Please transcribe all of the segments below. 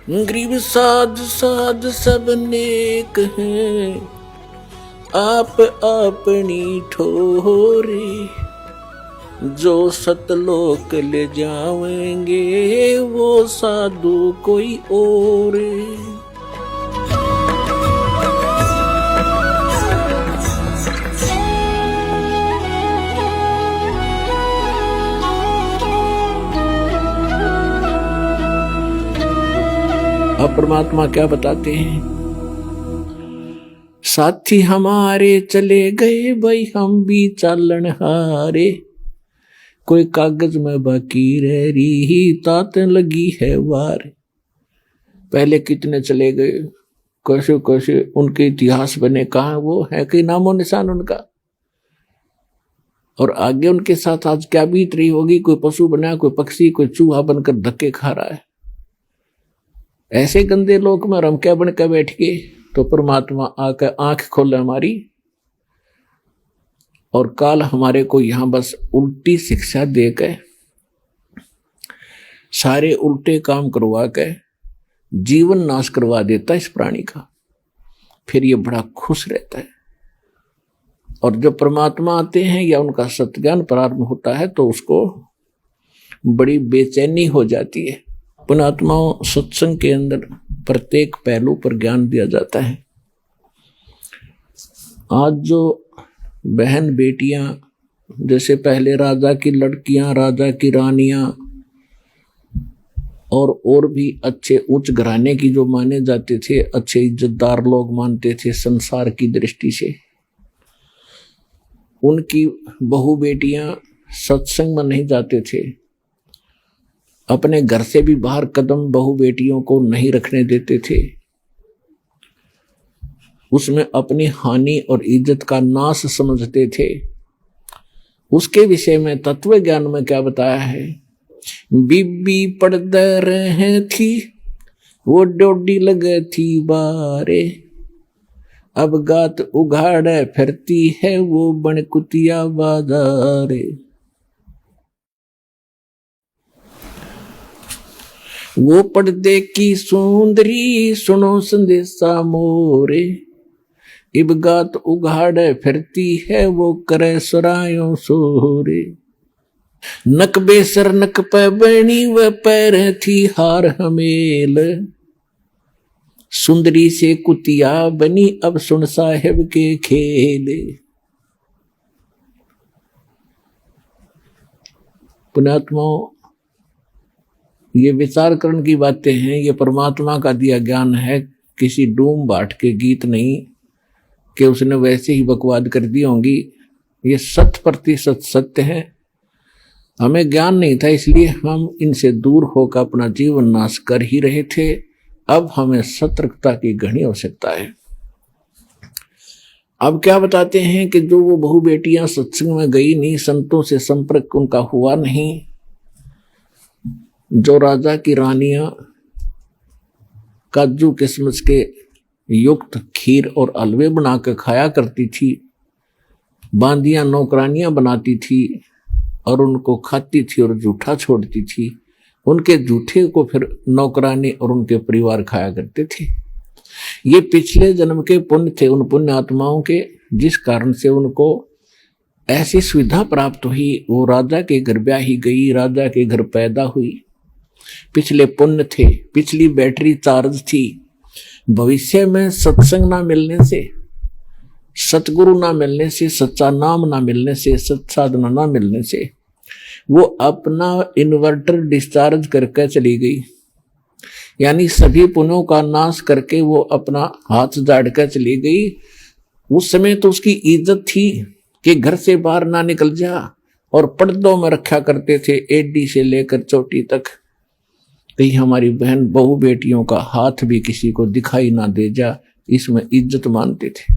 गरीब साध साध सब नेक हैं, आप अपनी ठोरे। जो सतलोक ले जावेंगे वो साधु कोई और। अब परमात्मा क्या बताते हैं? साथी हमारे चले गए भाई हम भी चालन हारे। कोई कागज में बाकी रह रही तात लगी है वार। पहले कितने चले गए, कैसे कैसे उनके इतिहास बने, कहाँ वो है कि नामो निशान उनका। और आगे उनके साथ आज क्या बीत रही होगी। कोई पशु बना, कोई पक्षी, कोई चूहा बनकर धक्के खा रहा है। ऐसे गंदे लोक में हम क्या बन के बैठ गए। तो परमात्मा आकर आंख खोले हमारी और काल हमारे को यहां बस उल्टी शिक्षा देकर सारे उल्टे काम करवा के जीवन नाश करवा देता है इस प्राणी का। फिर ये बड़ा खुश रहता है। और जब परमात्मा आते हैं या उनका सत्ज्ञान प्रारंभ होता है तो उसको बड़ी बेचैनी हो जाती है। पुणात्माओं, सत्संग के अंदर प्रत्येक पहलू पर ज्ञान दिया जाता है। आज जो बहन बेटियां, जैसे पहले राजा की लड़कियां, राजा की रानियां और भी अच्छे उच्च घराने की जो माने जाते थे, अच्छे इज्जतदार लोग मानते थे संसार की दृष्टि से, उनकी बहू बेटियां सत्संग में नहीं जाते थे। अपने घर से भी बाहर कदम बहू बेटियों को नहीं रखने देते थे। उसमें अपनी हानि और इज्जत का नाश समझते थे। उसके विषय में तत्व ज्ञान में क्या बताया है? बीबी पड़द रहे थी वो डोडी लगे थी बारे। अब गात उघाड़े फिरती है वो बनकुतिया बाजारे। वो पर्दे की सुंदरी सुनो संदेशा मोरे। इब गात उघाड़े फिरती है वो करे सुरायों सोरे। नक बेसर नक पे बनी व पैर थी हार हमेल। सुंदरी से कुतिया बनी अब सुन साहेब के खेले। पुण्यात्माओं, ये विचार करण की बातें हैं। ये परमात्मा का दिया ज्ञान है, किसी डूम बाट के गीत नहीं कि उसने वैसे ही बकवाद कर दी होंगी। ये 100% सत्य है। हमें ज्ञान नहीं था इसलिए हम इनसे दूर होकर अपना जीवन नाश कर ही रहे थे। अब हमें सतर्कता की घनी आवश्यकता है। अब क्या बताते हैं कि जो वो बहू बेटियां सत्संग में गई नहीं, संतों से संपर्क उनका हुआ नहीं, जो राजा की रानियां काजू किशमिश के युक्त खीर और हलवे बना कर खाया करती थी, बांदियां नौकरानियां बनाती थी और उनको खाती थी और जूठा छोड़ती थी, उनके जूठे को फिर नौकरानी और उनके परिवार खाया करते थे। ये पिछले जन्म के पुण्य थे उन पुण्य आत्माओं के, जिस कारण से उनको ऐसी सुविधा प्राप्त हुई। वो राजा के घर ब्याही गई, राजा के घर पैदा हुई। पिछले पुण्य थे, पिछली बैटरी चार्ज थी। भविष्य में सत्संग ना मिलने से, सतगुरु ना मिलने से, सच्चा नाम ना मिलने से, सत्साधना ना मिलने से वो अपना इन्वर्टर डिस्चार्ज करके चली गई। यानी सभी पुण्यों का नाश करके वो अपना हाथ झाड़ कर चली गई। उस समय तो उसकी इज्जत थी कि घर से बाहर ना निकल जा, और पर्दों में रखा करते थे एडी से लेकर चोटी तक, कहीं हमारी बहन बहू बेटियों का हाथ भी किसी को दिखाई ना दे जा, इसमें इज्जत मानते थे।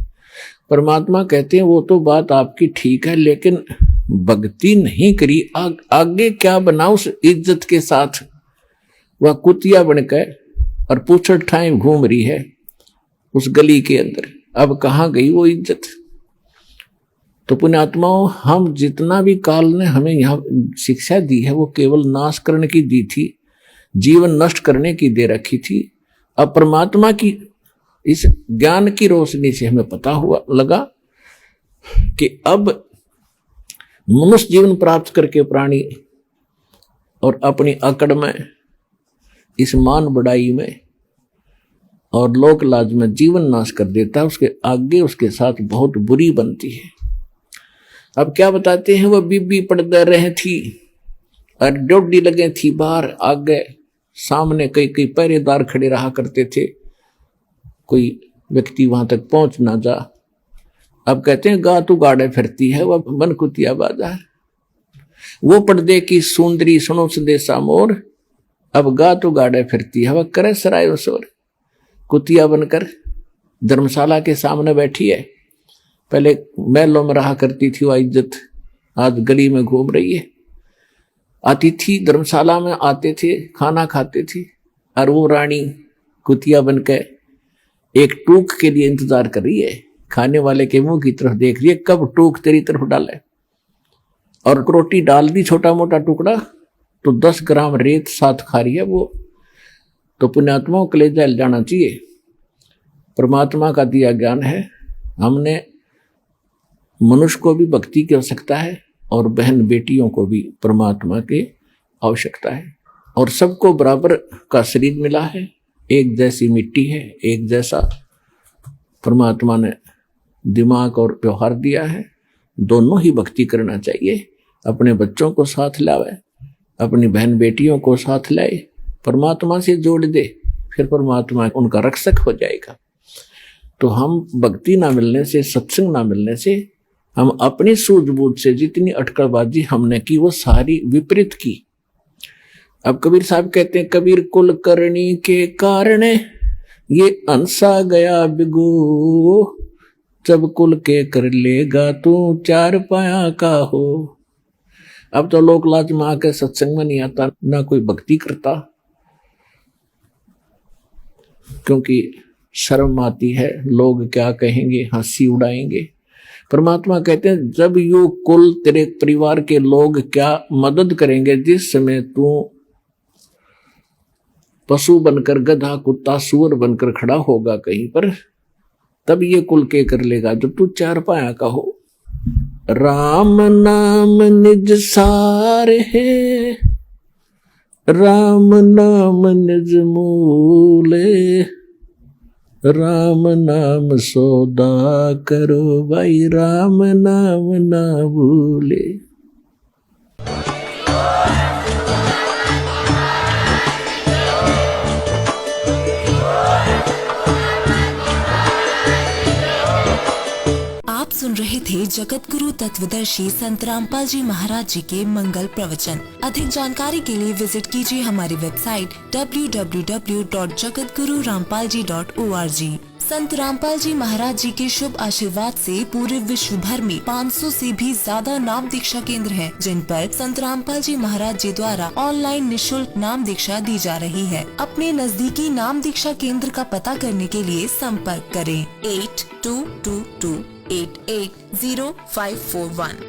परमात्मा कहते हैं वो तो बात आपकी ठीक है, लेकिन भक्ति नहीं करी, आगे क्या बना उस इज्जत के साथ। वह कुतिया बनकर और पूछड़ ठाए घूम रही है उस गली के अंदर। अब कहाँ गई वो इज्जत? तो पुण्यात्माओं, हम जितना भी काल ने हमें यहाँ शिक्षा दी है वो केवल नाश करने की दी थी, जीवन नष्ट करने की दे रखी थी। अब परमात्मा की इस ज्ञान की रोशनी से हमें पता हुआ लगा कि अब मनुष्य जीवन प्राप्त करके प्राणी और अपनी अकड़ में, इस मान बढ़ाई में और लोक लाज में जीवन नाश कर देता है, उसके आगे उसके साथ बहुत बुरी बनती है। अब क्या बताते हैं, वह बीबी पड़दे रहे थी और ड्योडी लगे थी बाहर, आगे सामने कई कई पहरेदार खड़े रहा करते थे, कोई व्यक्ति वहां तक पहुंच ना जा। अब कहते हैं गा तू गाड़े फिरती है, वह बनकुतिया बाजा है। वो पर्दे की सुंदरी सुनो संदेशा मोर, अब गा तू गाड़े फिरती है, वह करे सराय वसोर। कुतिया बनकर धर्मशाला के सामने बैठी है, पहले महलों में रहा करती थी वह इज्जत, आज गली में घूम रही है। अतिथि धर्मशाला में आते थे, खाना खाते थे, और वो रानी कुतिया बनकर एक टूक के लिए इंतजार कर रही है, खाने वाले के मुंह की तरफ देख रही है, कब टूक तेरी तरफ डाले। और रोटी डाल दी छोटा मोटा टुकड़ा तो 10 ग्राम रेत साथ खा रही है वो, तो पुण्यात्माओं के लिए जल जाना चाहिए। परमात्मा का दिया ज्ञान है, हमने मनुष्य को भी भक्ति की आवश्यकता है और बहन बेटियों को भी परमात्मा की आवश्यकता है, और सबको बराबर का शरीर मिला है, एक जैसी मिट्टी है, एक जैसा परमात्मा ने दिमाग और व्यवहार दिया है। दोनों ही भक्ति करना चाहिए, अपने बच्चों को साथ लावे, अपनी बहन बेटियों को साथ लाए, परमात्मा से जोड़ दे, फिर परमात्मा उनका रक्षक हो जाएगा। तो हम भक्ति ना मिलने से, सत्संग ना मिलने से, हम अपनी सूझबूझ से जितनी अटकलबाजी हमने की वो सारी विपरीत की। अब कबीर साहब कहते हैं, कबीर कुल करनी के कारण ये अंसा गया बिगो, जब कुल के कर लेगा तू 4 पाया का हो। अब तो लोक लाज में आकर सत्संग में नहीं आता, ना कोई भक्ति करता, क्योंकि शर्म आती है, लोग क्या कहेंगे, हंसी उड़ाएंगे। परमात्मा कहते हैं, जब यू कुल तेरे परिवार के लोग क्या मदद करेंगे, जिस समय तू पशु बनकर, गधा कुत्ता सूअर बनकर खड़ा होगा कहीं पर, तब ये कुल के कर लेगा जब तू 4 पाया का हो। राम नाम निज सार है, राम नाम निज मूले, राम नाम सौदा करो भाई, राम नाम ना भूले। आप सुन रहे थे जगत गुरु तत्वदर्शी संत रामपाल जी महाराज जी के मंगल प्रवचन। अधिक जानकारी के लिए विजिट कीजिए हमारी वेबसाइट www.jagatgururampalji.org। संत रामपाल जी महाराज जी के शुभ आशीर्वाद से पूरे विश्व भर में 500 से भी ज्यादा नाम दीक्षा केंद्र हैं, जिन पर संत रामपाल जी महाराज जी द्वारा ऑनलाइन निशुल्क नाम दीक्षा दी जा रही है। अपने नजदीकी नाम दीक्षा केंद्र का पता करने के लिए संपर्क करें 8222880541।